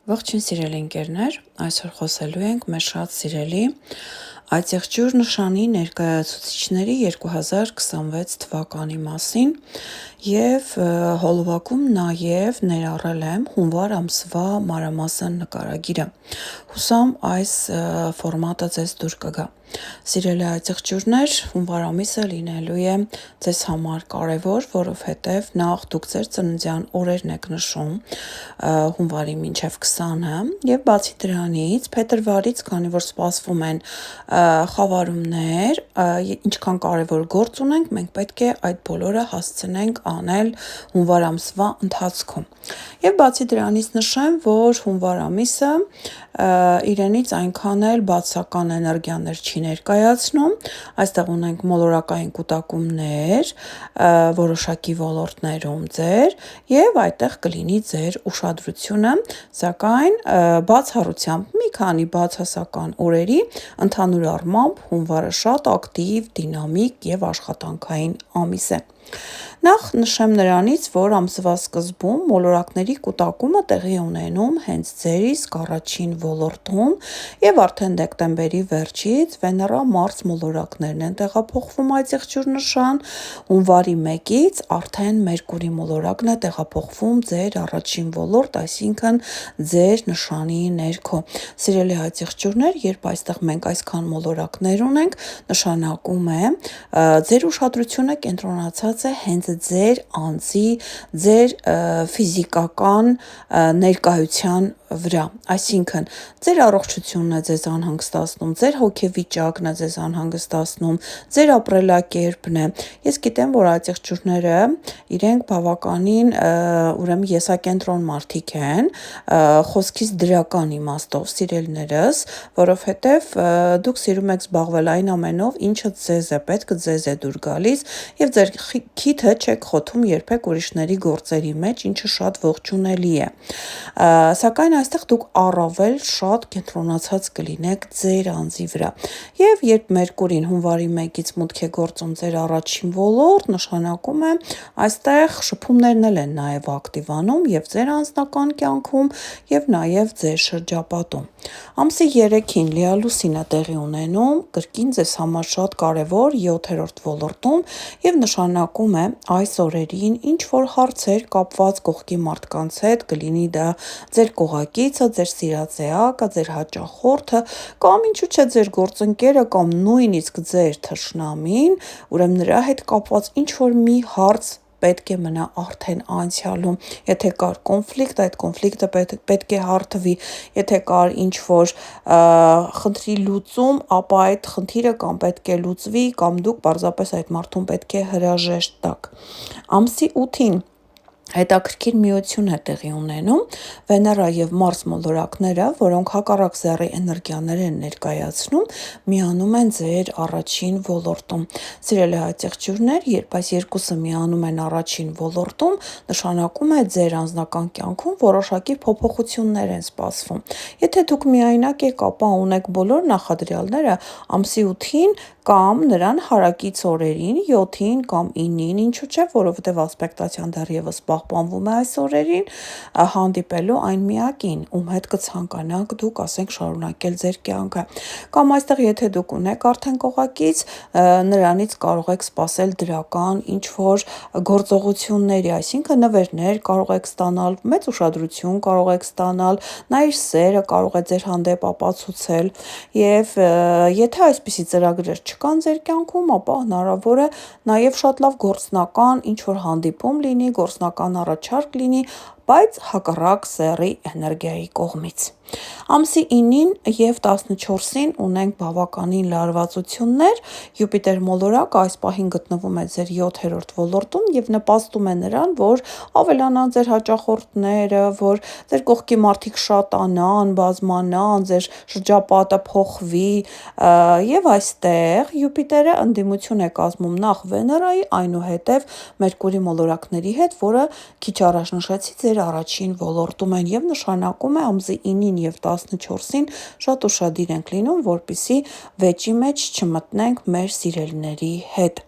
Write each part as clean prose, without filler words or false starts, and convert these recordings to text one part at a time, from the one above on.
Ողջույն սիրելի ընկերներ, այսօր խոսելու ենք մեր շատ սիրելի այծեղջյուր նշանի ներկայացուցիչների 2026 թվականի մասին և հոլովակում նաև ներառել եմ հունվար ամսվա մանրամասն նկարագիրը։ Հուսամ այս ֆորմատը ձեզ դուր կգա։ Սիրելի այծեղջյուրներ, հունվար ամիսը լինելու է ձեզ համար կարևոր, որովհետև նախ դուք ձեր ծննդյան օրերն եք նշում հունվարի մինչև 20-ը և բացի դրանից փետրվարից, քանի որ սպասվում են խավարումներ, ինչքան կարևոր գործ ունենք, մենք պետք է այդ բոլորը հասցնենք անել հունվար ամսվա ընթացքում։ Եվ բացի դրանից նշեմ, որ հունվար ամիսը իրենից այնքան էլ բացական էներգիաներ չի ներկայացնում, այստեղ ունենք մոլորակային կուտակումներ որոշակի ոլորտներում ձեր և այդտեղ կլինի ձեր ուշադրությունը, սակայն բացառությամբ մի քանի բացասական օրերի ընդհանուր առմամբ հունվարը շատ ակտիվ, դինամիկ և աշխատանքային ամիս է։ Նախ նշեմ նրանից, որ ամսվա սկզբում մոլորակների կուտակումը տեղի ունենում հենց ձեր իսկ առաջին ոլորտում և արդեն դեկտեմբերի վերջից Վեներա-Մարս մոլորակներն են տեղափոխվում այծեղջյուր նշան, հունվարի 1-ից արդեն Մերկուրի մոլորակն է տեղափոխվում ձեր առաջին ոլորտ, այսինքն ձեր նշանի ներքո։ Սիրելի այծեղջյուրներ, երբ այստեղ մենք այսքան մոլորակներ ունենք, նշանակում է ձեր ուշադրությունը կենտրոնացած է հենց ձեր անձի, ձեր ֆիզիկական ներկայության վրա, այսինքն ձեր առողջությունն է ձեզ անհանգստացնում, ձեր հոգեվիճակն է ձեզ անհանգստացնում, ձեր ապրելակերպն է։ Ես գիտեմ, որ այծեղջյուրները իրենք բավականին ուրեմն եսակենտրոն մարդիկ են, խոսքից դրական իմաստով սիրելիներս, որովհետև դուք սիրում եք զբաղվել այն ամենով, ինչը ձեզ է պետք, ձեզ է դուր գալիս և ձեր քիթը չեք խոթում երբեք ուրիշների գործերի մեջ, ինչը շատ ողջունելի է։ Սակայն այստեղ դուք առավել շատ կենտրոնացած կլինեք ձեր անձի վրա։ Եվ երբ Մերկուրին հունվարի 1-ից մուտք է գործում ձեր առաջին ոլորտ, նշանակում է այստեղ շփումներն էլ են նաև ակտիվանում և ձեր անձնական կյանքում և նաև ձեր շրջապատում։ Ամսի 3-ին լիալուսին է տեղի ունենում կրկին ձեզ համար շատ կարևոր 7-րդ ոլորտում և նշանակում է այս օրերին ինչ որ հարցեր կապված կողքի մարդկանց հետ, կլինի դա ձեր կողակիցը, ձեր սիրած էակը, ձեր հաճախորդը կամ ինչու՞ չէ ձեր գործընկերը կամ նույնիսկ ձեր թշնամին, ուրեմն նրա հետ կապված ինչ որ մի հարց պետք է մնա արդեն անցյալում, եթե կար կոնֆլիկտ, այդ կոնֆլիկտը պետք է հարթվի, եթե կար ինչ-որ խնդրի լուծում, ապա այդ խնդիրը կամ պետք է լուծվի, կամ դուք պարզապես այդ մարդուն պետք է հրաժեշտ տաք։ Ամսի 8-ին հետաքրքիր միություն է տեղի ունենում, Վեներա և Մարս մոլորակները, որոնք հակառակ սեռի էներգիաներ են ներկայացնում, միանում են ձեր առաջին ոլորտում։ Սիրելի այծեղջյուրներ, երբ այս երկուսը միանում են առաջին ոլորտում, նշանակում է ձեր անձնական կյանքում որոշակի փոփոխություններ են սպասվում։ Եթե դուք միայնակ եք, ապա ունեք բոլոր նախադրյալները ամսի 8-ին կամ նրան հարակից օրերին 7-ին կամ 9-ին, ինչու՞ չէ, որովհետև ասպեկտացիան դեռևս պահպանվում է այս օրերին, հանդիպելու այն միակին, ում հետ կցանկանաք դուք, ասենք, շարունակել ձեր կյանքը։ Կամ այստեղ եթե դուք ունեք արդեն կողակից, նրանից կարող եք սպասել դրական ինչ-որ գործողությունների, այսինքն նվերներ կարող եք ստանալ, մեծ ուշադրություն կարող եք ստանալ, նա իր սերը կարող է ձեր հանդեպ ապացուցել և եթե այսպիսի ծրագրեր չկան ձեր կյանքում, ապա հնարավոր է նաև շատ լավ գործնական ինչ-որ հանդիպում լինի, գործնական առաջարկ լինի, բայց հակառակ սեռի էներգիայի կողմից։ Ամսի 9-ին և 14-ին ունենք բավականին լարվածություններ, Յուպիտեր մոլորակը այս պահին գտնվում է ձեր 7-րդ ոլորտում և նպաստում է նրան, որ ավելանան ձեր հաճախորդները, որ ձեր կողքի մարդիկ շատանան, բազմանան, ձեր շրջապատը փոխվի և այստեղ Յուպիտերը ընդդիմություն է կազմում նախ Վեներայի, այնուհետև Մերկուրի մոլորակների հետ, որը քիչ առաջ նշեցի ձեր ձեր առաջին ոլորտում են եւ նշանակում է ամսի 9-ին եւ 14-ին շատ ուշադիր ենք լինում, որպեսզի վեճի մեջ չմտնենք մեր սիրելիների հետ։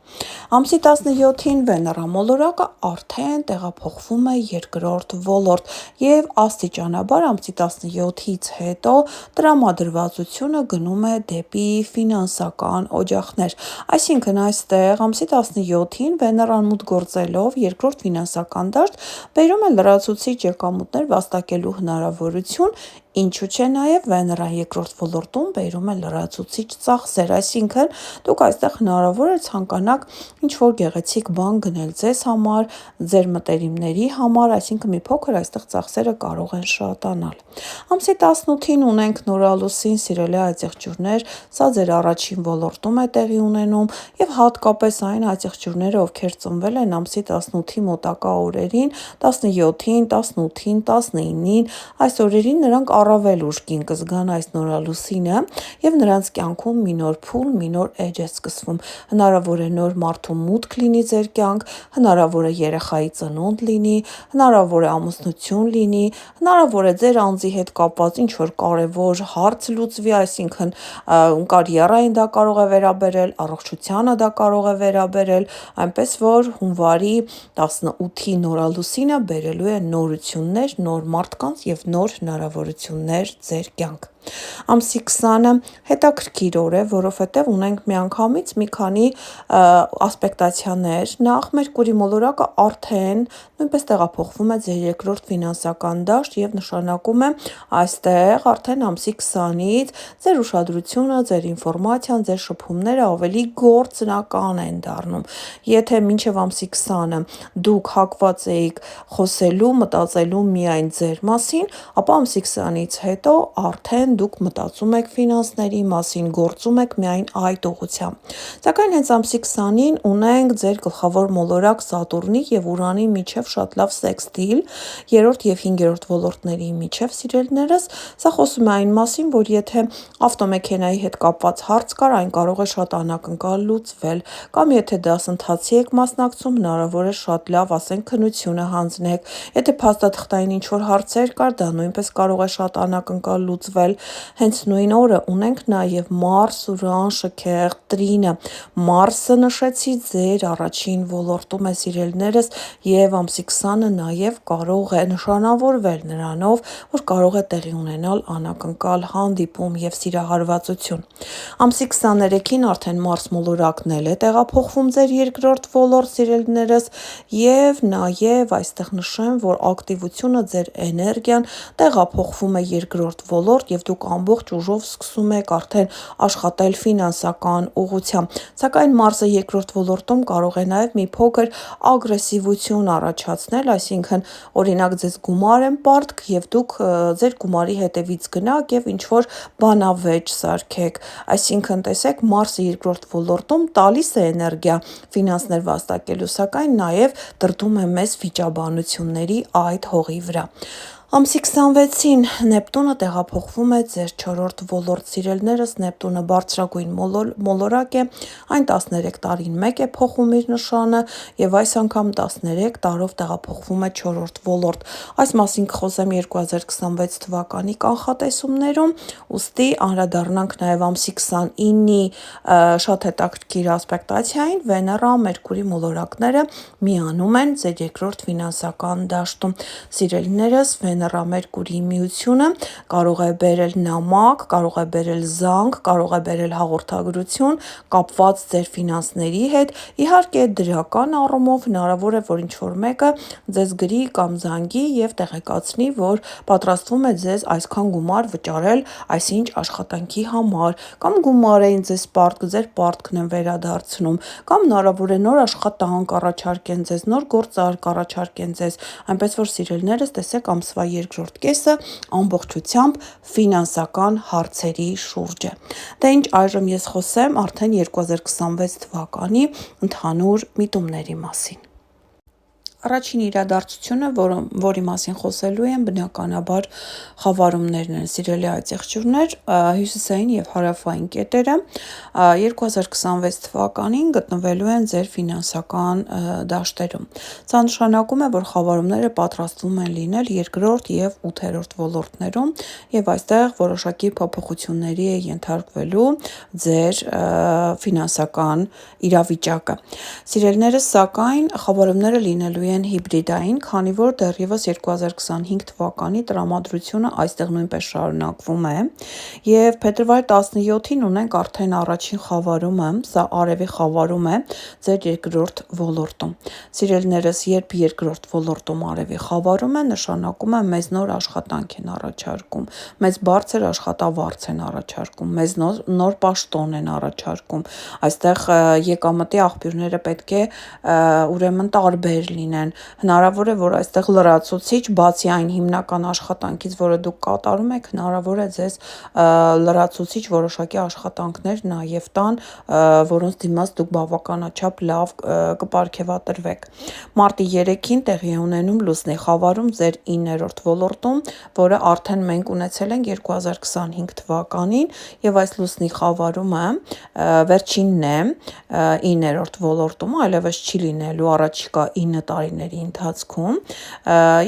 Ամսի 17-ին Վեներա մոլորակը արդեն տեղափոխվում է երկրորդ ոլորտ եւ աստիճանաբար ամսի 17-ից հետո տրամադրվածությունը գնում է դեպի ֆինանսական օջախներ։ Այսինքն այստեղ ամսի 17-ին Վեներան մուտք գործելով երկրորդ ֆինանսական դաշտ բերում է լրացուցիչ եկամուտներ վաստակելու հնարավորություն, ինչու՞ չէ նաև Վեներան երկրորդ ոլորտում բերում է լրացուցիչ ծախսեր, այսինքն դուք այստեղ հնարավոր է ցանկանաք ինչ-որ գեղեցիկ բան գնել ձեզ համար, ձեր մտերիմների համար, այսինքն մի փոքր այստեղ ծախսերը կարող են շատանալ։ Ամսի 18-ին ունենք նորալուսին, սիրելի այծեղջյուրներ, սա ձեր առաջին ոլորտում է տեղի ունենում եւ հատկապես այն այծեղջյուրները, ովքեր ծնվել են ամսի 18-ի մոտակա օրերին, 17-ին, 18-ին, 19-ին, այս օրերին նրանք առավել ուժգին կզգան այս նորալուսինը եւ նրանց կյանքում մի նոր փուլ, մի նոր էջ է սկսվում։ Հնարավոր է նոր մարդու մուտք լինի ձեր կյանք, հնարավոր է երեխայի ծնունդ լինի, հնարավոր է ամուսնություն լինի, հնարավոր է ձեր անձի հետ կապված ինչ-որ կարևոր հարց լուծվի, այսինքն կարիերային դա կարող է վերաբերել, առողջությանը դա կարող է վերաբերել, այնպես որ հունվարի 18-ի նորալուսինը բերելու է նորություններ, նոր մարդկանց եւ նոր հնարավորություններ ձեր կյանք։ Ամսի 20-ը հետաքրքիր օր է, որովհետև ունենք միանգամից մի քանի ասպեկտացիաներ։ Նախ Մերկուրի մոլորակը արդեն նույնպես տեղափոխվում է ձեր երկրորդ ֆինանսական դաշտ եւ նշանակում է այստեղ արդեն ամսի 20-ից ձեր ուշադրությունը, ձեր ինֆորմացիան, ձեր շփումները ավելի գործնական են դառնում։ Եթե մինչև ամսի 20-ը դուք հակված էիք խոսելու, մտածելու միայն ձեր մասին, ապա ամսի 20-ից հետո արդեն դուք մտածում եք ֆինանսների մասին, գործում եք միայն այդ ուղղությամբ։ Սակայն հենց ամսի 20-ին ունենք ձեր գլխավոր մոլորակ Սատուրնի եւ Ուրանի միջև շատ լավ սեքստիլ, 3-րդ եւ 5-րդ ոլորտների միջև, սիրելիներս, սա խոսում է այն մասին, որ եթե ավտոմեքենայի հետ կապված հարց կար, այն կարող է շատ անակնկալ լուծվել, կամ եթե դասընթացի եք մասնակցում, հնարավոր է շատ լավ, ասենք, քննությունը հանձնեք, եթե փաստաթղթային ինչ-որ հարցեր կար, դա նույնպես կարող է շատ անակնկալ լուծվել։ Հենց նույն օրը ունենք նաև Մարս, Ուրան, Շքեղ, Տրինը։ Մարսը նշեցի ձեր առաջին ոլորտում է, սիրելիներս, եւ ամսի 20-ը նաև կարող է նշանավորվել նրանով, որ կարող է տեղի ունենալ անակնկալ հանդիպում եւ սիրահարվածություն։ Ամսի 23-ին արդեն Մարս մոլորակն էլ է տեղափոխվում ձեր երկրորդ ոլորտ, սիրելիներս, եւ նաև այստեղ նշեմ, որ ակտիվությունը, ձեր էներգիան տեղափոխվում է երկրորդ ոլորտ եւ դուք ամբողջ ուժով սկսում եք արդեն աշխատել ֆինանսական ուղղությամբ։ Սակայն Մարսը երկրորդ ոլորտում կարող է նաև մի փոքր ագրեսիվություն առաջացնել, այսինքն օրինակ ձեզ գումար են պարտք եւ դուք ձեր գումարի հետևից գնաք եւ ինչ որ բանավեճ սարքեք։ Այսինքն տեսեք, Մարսը երկրորդ ոլորտում տալիս է էներգիա ֆինանսներ վաստակելու, սակայն նաև դրդում է մեզ վիճաբանությունների այդ հողի վրա։ Ամսի 26-ին Նեպտունը տեղափոխվում է ձեր 4-րդ ոլորտ, սիրելիներս, Նեպտունը բարձրագույն մոլորակ է, այն 13 տարին մեկ է փոխում իր նշանը եւ այս անգամ 13 տարով տեղափոխվում է 4-րդ ոլորտ։ Այս մասին կխոսեմ 2026 թվականի կանխատեսումներում, ուստի անդրադառնանք նաեւ ամսի 29-ի շատ հետաքրքիր ասպեկտացիային, Վեներա, Մերկուրի մոլորակները միանում են ձեր երկրորդ ֆինանսական դաշտում։ Սիրելիներս, Վեներա Մերկուրի միությունը կարող է բերել նամակ, կարող է բերել զանգ, կարող է բերել հաղորդագրություն կապված ձեր ֆինանսների հետ։ Իհարկե դրական առումով հնարավոր է, որ ինչ-որ մեկը ձեզ գրի կամ զանգի եւ տեղեկացնի, որ պատրաստվում է ձեզ այսքան գումար վճարել այսինչ աշխատանքի համար, կամ գումար էին ձեզ պարտք, ձեր պարտքն են վերադարձնում, կամ հնարավոր է նոր աշխատանք առաջարկեն ձեզ, նոր գործարք առաջարկեն ձեզ, այնպես որ սիրելիներս, տեսեք, ամսվա երկրորդ կեսը ամբողջությամբ ֆինանսական հարցերի շուրջ է։ Դե ինչ, այժմ ես խոսեմ արդեն 2026 թվականի ընդհանուր միտումների մասին։ Առաջին իրադարձությունը, որի մասին խոսելու եմ, բնականաբար խավարումներն են, սիրելի այցեղջյուրներ, հյուսիսային և հարավային կետերը 2026 թվականին գտնվելու են ձեր ֆինանսական դաշտերում։ Սա նշանակում է, որ խավարումները պատրաստվում են լինել երկրորդ և ութերորդ ոլորտներում և այստեղ որոշակի փոփոխությունների է ենթարկվելու ձեր ֆինանսական իրավիճակը։ Սիրելիներս, սակայն խավարումները լինելու են հիբրիդային, քանի որ դեռևս 2025 թվականի տրամադրությունը այստեղ նույնպես շարունակվում է և փետրվարի 17-ին ունենք արդեն առաջին խավարումը, սա արևի խավարում է ձեր երկրորդ ոլորտում։ Սիրելիներս, երբ երկրորդ ոլորտում արևի խավարում է, նշանակում է մեզ նոր աշխատանք են առաջարկում, մեզ բարձր աշխատավարձ են առաջարկում, մեզ նոր պաշտոն են առաջարկում, այստեղ եկամտի աղբյուրները պետք է ուրեմն տարբեր լինեն, հնարավոր է, որ այստեղ լրացուցիչ, բացի այն հիմնական աշխատանքից, որը դուք կատարում եք, հնարավոր է ձեզ լրացուցիչ որոշակի աշխատանքներ նաև տան, որոնց դիմաց դուք բավականաչափ լավ կպարգևատրվեք։ Մարտի 3-ին տեղի է ունենում լուսնի խավարում ձեր 9-րդ ոլորտում, որը արդեն մենք ունեցել ենք 2025 թվականին և այս լուսնի խավարումը վերջինն է 9-րդ ոլորտում, այլևս չի լինելու առաջիկա 9 տարիների ընթացքում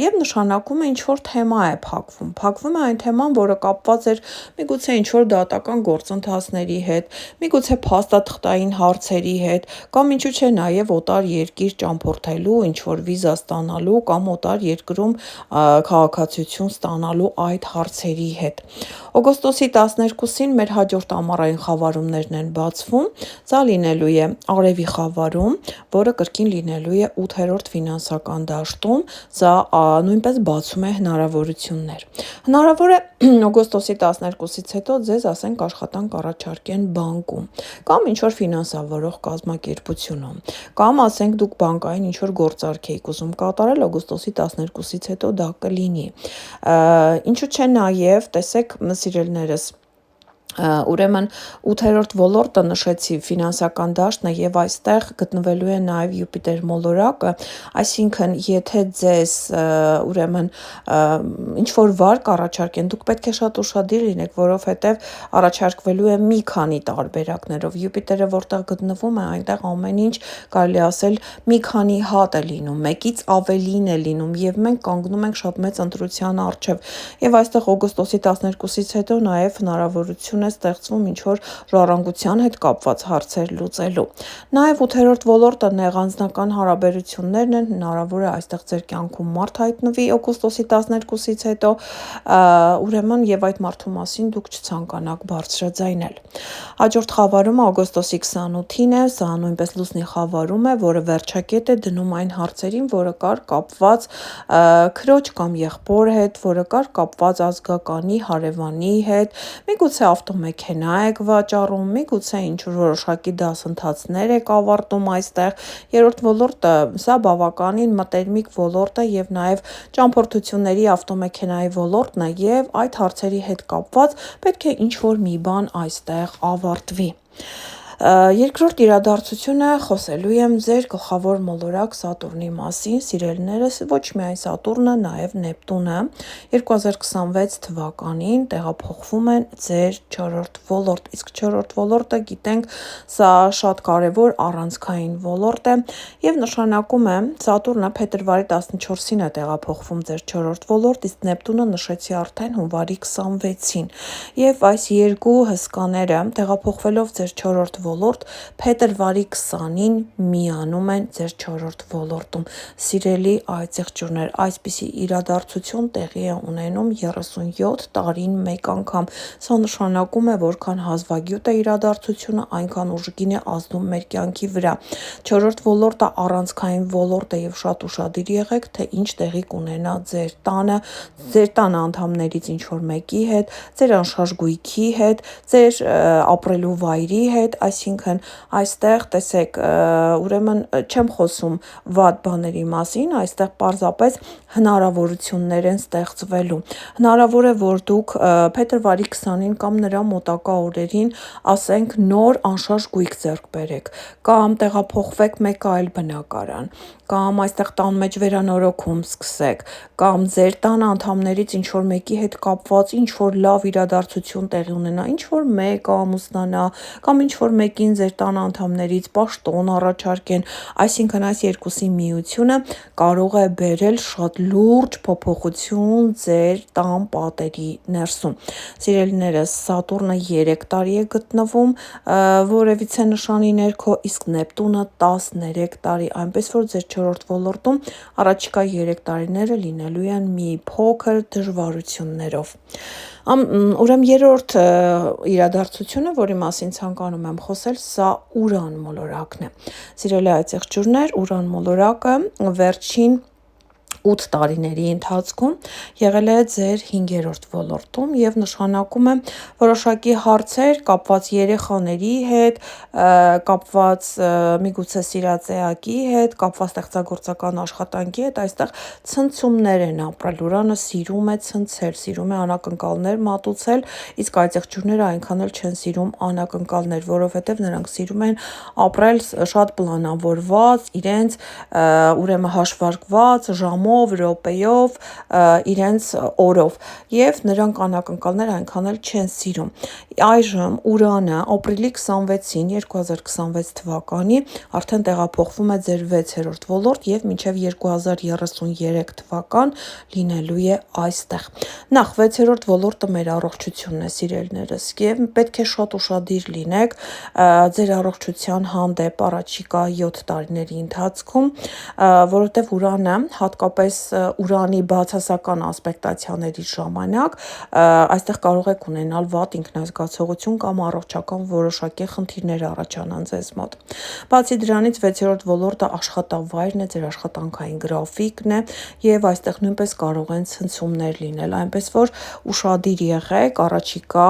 և նշանակում է ինչ-որ թեմա է փակվում է այն թեման, որը կապված էր միգուցե ինչ-որ դատական գործընթացների հետ, միգուցե փաստաթղթային հարցերի հետ, կամ ինչու՞ չէ նաև օտար երկիր ճամփորդելու, ինչ-որ վիզա ստանալու կամ օտար երկրում քաղաքացիություն ստանալու այդ հարցերի հետ։ Օգոստոսի 12-ին մեր հաջորդ ամառային խավարումներն են բացվում, սա լինելու է արևի խավարում, որը կրկին լինելու է 8-րդ ֆինանսական դաշտում, սա նույնպես բացում է հնարավորություններ։ Հնարավոր է օգոստոսի 12-ից հետո ձեզ, ասենք, աշխատանք առաջարկեն բանկում, կամ ինչ-որ ֆինանսավորող կազմակերպությունում, կամ ասենք դուք բանկային ինչ-որ գործարք եք ուզում կատարել, օգոստոսի 12-ից հետո դա կլինի։ Ինչու՞ չէ նաև, տեսեք, սիրելիներս, ուրեմն 8-րդ ոլորտը նշեցի ֆինանսական դաշտն է և այստեղ գտնվելու է նաև Յուպիտեր մոլորակը, այսինքն եթե ձեզ ուրեմն ինչ-որ վարկ առաջարկեն, դուք պետք է շատ ուշադիր լինեք, որովհետև առաջարկվելու է մի քանի տարբերակներով, Յուպիտերը որտեղ գտնվում է, այնտեղ ամեն ինչ կարելի ասել մի քանի հատ է լինում, մեկից ավելին է լինում և մենք կանգնում ենք շատ մեծ ընտրության առջև և այստեղ օգոստոսի 12-ից հետո նաև հնարավորություն է ստեղծվում ինչ-որ ժառանգության հետ կապված հարցեր լուծելու։ Նաև 8-րդ ոլորտը նեղանձնական հարաբերություններն են, հնարավոր է այստեղ ձեր կյանքում մարդ հայտնվի օգոստոսի 12-ից հետո, ուրեմն և այդ մարդու մասին դուք չցանկանաք բարձրաձայնել։ Հաջորդ խավարումը օգոստոսի 28-ին է, սա նույնպես լուսնի խավարում է, որը վերջակետ է դնում այն հարցերին, որը կար կապված քրոջ կամ եղբոր հետ, որը կար կապված ազգականի, հարևանի հետ, միգուցե ավտոմեքենա եք վաճառում, միգուցե ինչ-որ որոշակի դասընթացներ եք ավարտում այստեղ։ Երրորդ ոլորտը, սա բավականին մտերմիկ ոլորտ է և նաև ճամփորդությունների ավտոմեքենայի ոլորտն է և այդ հարցերի հետ կապված պետք է ինչ-որ մի բան այստեղ ավարտվի։ Երկրորդ իրադարձությունը խոսելու եմ ձեր գլխավոր մոլորակ Սատուրնի մասին, սիրելիներս, ոչ միայն Սատուրնը, նաև Նեպտունը 2026 թվականին տեղափոխվում են ձեր 4-րդ ոլորտ, իսկ 4-րդ ոլորտը գիտենք, սա շատ կարևոր առանցքային ոլորտ է և նշանակում է Սատուրնը փետրվարի 14-ին է տեղափոխվում ձեր 4-րդ ոլորտ, իսկ Նեպտունը նշեցի արդեն հունվարի 26-ին և այս երկու հսկաները տեղափոխվելով ձեր 4-րդ ոլորտ փետրվարի 20-ին միանում են ձեր 4-րդ ոլորտում։ Սիրելի այցեղջյուրներ, այսպիսի իրադարձություն տեղի է ունենում 37 տարին մեկ անգամ, սա նշանակում է, որքան հազվագյուտ է իրադարձությունը, այնքան ուժգին է ազդում մեր կյանքի վրա։ 4-րդ ոլորտը առանցքային ոլորտ է և շատ ուշադիր եղեք, թե ինչ տեղի կունենա ձեր տան անդամներից ինչ-որ մեկի հետ, ձեր անշարժ գույքի հետ, ձեր ապրելու վայրի հետ, այսինքն այստեղ տեսեք, ուրեմն չեմ խոսում վատ բաների մասին, այստեղ պարզապես հնարավորություններ են ստեղծվելու։ Հնարավոր է, որ դուք փետրվարի 20-ին կամ նրա մոտակա օրերին, ասենք, նոր անշարժ գույք ձեռք բերեք, կամ տեղափոխվեք մեկ այլ բնակարան, կամ այստեղ տան մեջ վերանորոգում սկսեք, կամ ձեր տան անդամներից ինչ-որ մեկի հետ կապված ինչ-որ լավ իրադարձություն տեղի ունենա, ինչ-որ մեկը ամուսնանա, կամ ինչ-որ մեկին ձեր տան անդամներից պաշտոն առաջարկեն, այսինքն այս երկուսի միությունը կարող է բերել շատ լուրջ փոփոխություն ձեր տան պատերի ներսում։ Սիրելիներս, Սատուրնը 3 տարի է գտնվում որևիցե նշանի ներքո, իսկ Նեպտունը 13 տարի, այնպես որ ձեր 4-րդ ոլորտում առաջիկա 3 տարիները լինելու են մի փոքր դժվարություններով։ Ուրեմն երրորդ իրադարձությունը, որի մասին ցանկանում եմ խոսել, սա Ուրան մոլորակն է։ Սիրելի այծեղջյուրներ, Ուրան մոլորակը վերջին 8 տարիների ընթացքում եղել է ձեր 5-րդ ոլորտում եւ նշանակում է որոշակի հարցեր կապված երեխաների հետ, կապված միգուցե սիրածեակի հետ, կապված ստեղծագործական աշխատանքի հետ, այստեղ ցնցումներ են ապրել։ Ուրանը սիրում է ցնցել, սիրում է անակնկալներ մատուցել, իսկ այծեղջյուրները այնքան էլ չեն սիրում անակնկալներ, որովհետեւ նրանք սիրում են ապրել շատ պլանավորված, իրենց ուրեմն հաշվարկված ժամով, րոպեով, իրենց օրով, եւ նրանք անակնկալներ այնքան էլ չեն սիրում։ Այժմ Ուրանը ապրիլի 26-ին 2026 թվականի արդեն տեղափոխվում է ձեր 6-րդ ոլորտ եւ մինչեւ 2033 թվական լինելու է այստեղ։ Նախ 6-րդ ոլորտը մեր առողջությունն է, սիրելիներս, եւ պետք է շատ ուշադիր լինեք ձեր առողջության հանդեպ առաջիկա 7 տարիների ընթացքում, որովհետեւ Ուրանը հատկապես Ուրանի բացասական ասպեկտացիաների ժամանակ այստեղ կարող եք ունենալ վատ ինքնազգացողություն կամ առողջական որոշակի խնդիրներ առաջանան ձեզ մոտ։ Բացի դրանից 6-րդ ոլորտը աշխատավայրն է, ձեր աշխատանքային գրաֆիկն է եւ այստեղ նույնպես կարող են ցնցումներ լինել, այնպես որ ուշադիր եղեք առաջիկա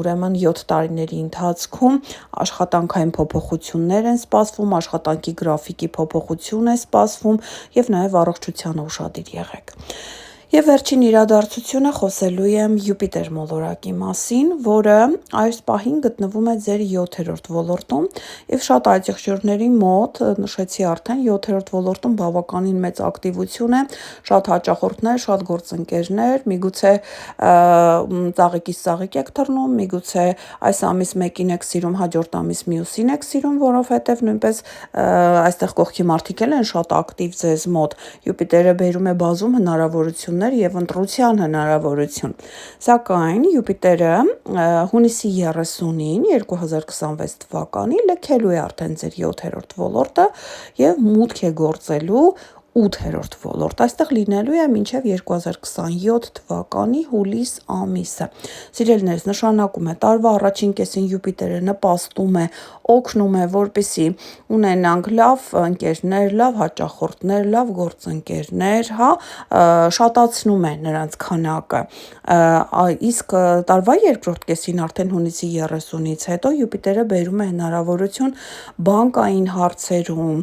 ուրեմն 7 տարիների ընթացքում աշխատանքային փոփոխություններ են սպասվում, աշխատանքի գրաֆիկի փոփոխություն է սպասվում եւ նաեւ առողջությանը ուշադիր եղեք։ Եվ վերջին իրադարձությունը խոսելու եմ Յուպիտեր մոլորակի մասին, որը այս պահին գտնվում է ձեր 7-րդ ոլորտում եւ շատ այծեղջյուրների մոտ, նշեցի արդեն, 7-րդ ոլորտում բավականին մեծ ակտիվություն է, շատ հաճախորդներ, շատ գործընկերներ, միգուցե ծաղիկից եք թռնում, միգուցե այս ամիս մեկին եք սիրում, հաջորդ ամիս մյուսին եք սիրում, որովհետեւ նույնպես այստեղ կողքի մարդիկ են շատ ակտիվ ձեզ մոտ։ Յուպիտերը բերում է բազում հնարավորություններ եւ ընտրության հնարավորություն։ Սակայն Յուպիտերը հունիսի 30-ին 2026 թվականի լքելու է արդեն ձեր 7-րդ ոլորտը եւ մուտք է գործելու 8-րդ ոլորտ, այստեղ լինելու է մինչև 2027 թվականի հուլիս ամիսը։ Սիրելիներս, նշանակում է տարվա առաջին կեսին Յուպիտերը նպաստում է, օգնում է, որպեսզի ունենանք լավ ընկերներ, լավ հաճախորդներ, լավ գործընկերներ, շատացնում է նրանց քանակը։ Իսկ տարվա երկրորդ կեսին արդեն հունիսի 30-ից հետո Յուպիտերը բերում է հնարավորություն բանկային հարցերում,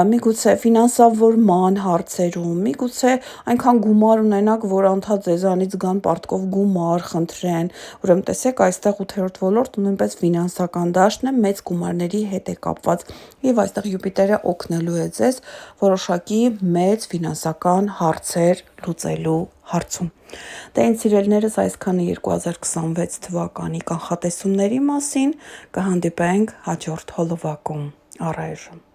միգուցե ֆինանսավորման հարցերում, միգուցե այնքան գումար ունենաք, որ անդադ ձեզանից գան պարտքով գումար խնդրեն, ուրեմն տեսեք այստեղ 8-րդ ոլորտը նույնպես ֆինանսական դաշտն է, մեծ գումարների հետ է կապված եւ այստեղ Յուպիտերը օգնելու է ձեզ որոշակի մեծ ֆինանսական հարցեր լուծելու հարցում։ Դե ինձ սիրելիներս, այսքանը 2026 թվականի կանխատեսումների մասին, կհանդիպենք հաջորդ հոլովակում։ Առայժմ